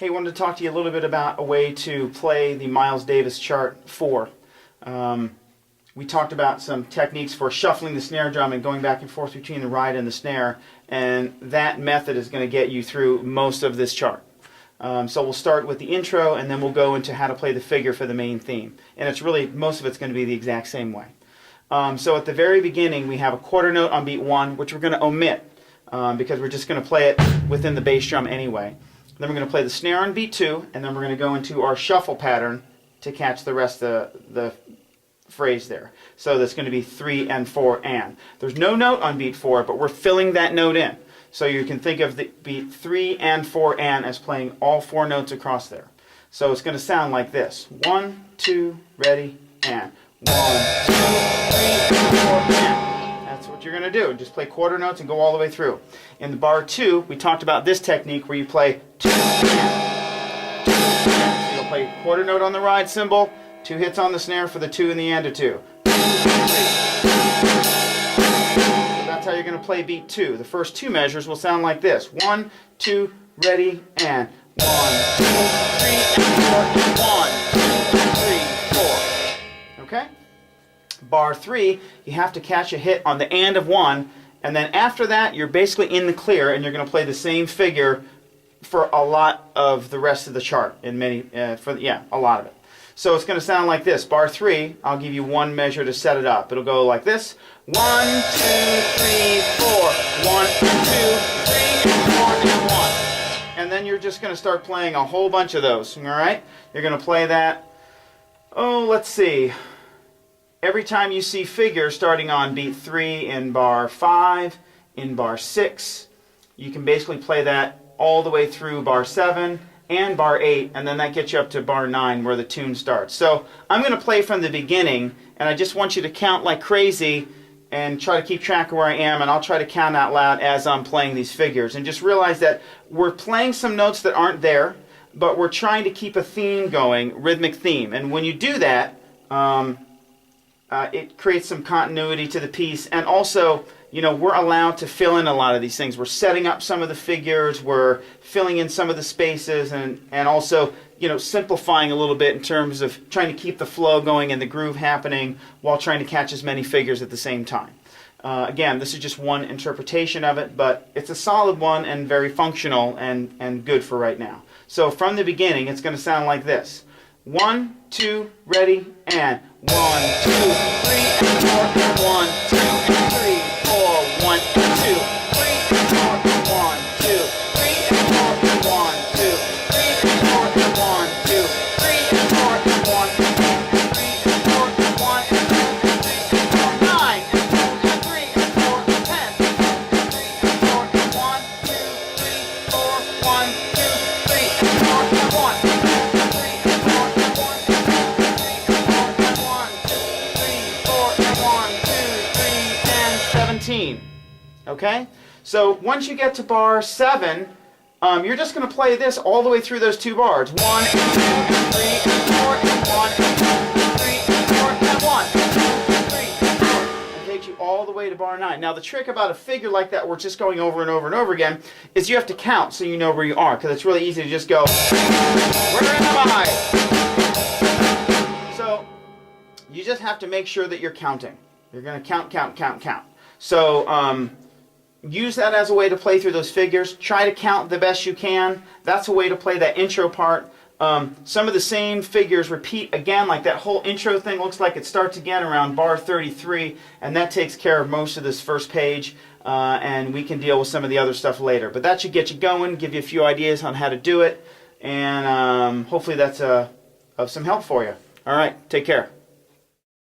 Hey, wanted to talk to you a little bit about a way to play the Miles Davis chart 4. We talked about some techniques for shuffling the snare drum and going back and forth between the ride and the snare, and that method is going to get you through most of this chart. So we'll start with the intro, and then we'll go into how to play the figure for the main theme. And it's really, most of it's going to be the exact same way. So at the very beginning, we have a quarter note on beat 1, which we're going to omit because we're just going to play it within the bass drum anyway. Then we're going to play the snare on beat 2, and then we're going to go into our shuffle pattern to catch the rest of the phrase there. So that's going to be 3 and 4 and. There's no note on beat 4, but we're filling that note in. So you can think of the beat 3 and 4 and as playing all 4 notes across there. So it's going to sound like this. 1, 2, ready, and. 1, 2, 3, and 4, and. That's what you're going to do. Just play quarter notes and go all the way through. In the bar 2, we talked about this technique where you play 2 and. 2 and. So you'll play quarter note on the ride cymbal, 2 hits on the snare for the 2 and the and of 2. 2, 3. So that's how you're going to play beat 2. The first 2 measures will sound like this. 1, 2, ready, and. 1, 2, 3, and 4, and 1, 2, 3, 4. Okay? Bar 3, you have to catch a hit on the and of 1, and then after that you're basically in the clear, and you're going to play the same figure for a lot of the rest of the chart. A lot of it. So it's going to sound like this. Bar 3, I'll give you one measure to set it up. It'll go like this. 1, 2, 3, 4. 1, 2, 3, and 4, and 1. And then you're just going to start playing a whole bunch of those. All right? You're going to play that. Oh, let's see. Every time you see figures starting on beat 3 in bar 5, in bar 6, you can basically play that all the way through bar 7 and bar 8, and then that gets you up to bar 9 where the tune starts. So I'm going to play from the beginning, and I just want you to count like crazy and try to keep track of where I am, and I'll try to count out loud as I'm playing these figures. And just realize that we're playing some notes that aren't there, but we're trying to keep a theme going, rhythmic theme. And when you do that, it creates some continuity to the piece, and also, you know, we're allowed to fill in a lot of these things. We're setting up some of the figures, we're filling in some of the spaces, and also, you know, simplifying a little bit in terms of trying to keep the flow going and the groove happening while trying to catch as many figures at the same time. Again, this is just one interpretation of it, but it's a solid one and very functional and good for right now. So from the beginning, it's going to sound like this. 1, 2, ready, and 1, 2, 3, and 4, and 1, 2, and 3, 4, 1, 2, 3, and 4, and 1, 2, 3, and 4, and 1, 2, 3, and 4, and 1, 2, 3, and 4, and 1, 2, 3, and 4, and 1, 2, 3, and 4, 9, and 3, and 4, 10, 3, and 4, and 1, 2, 3, 4, 1, 2, 3, and 4, and 1. Okay? So once you get to bar 7, you're just going to play this all the way through those 2 bars. 1 and 2 and 3 and 4 and 1 and 2 3 and 4 and 1 and 3 and 4. It takes you all the way to bar 9. Now the trick about a figure like that, we're just going over and over and over again, is you have to count so you know where you are, because it's really easy to just go, where am I? So you just have to make sure that you're counting. You're going to count, count, count, count. So use that as a way to play through those figures. Try to count the best you can. That's a way to play that intro part. Some of the same figures repeat again, like that whole intro thing looks like it starts again around bar 33, and that takes care of most of this first page, and we can deal with some of the other stuff later. But that should get you going, give you a few ideas on how to do it, and hopefully that's of some help for you. All right, take care.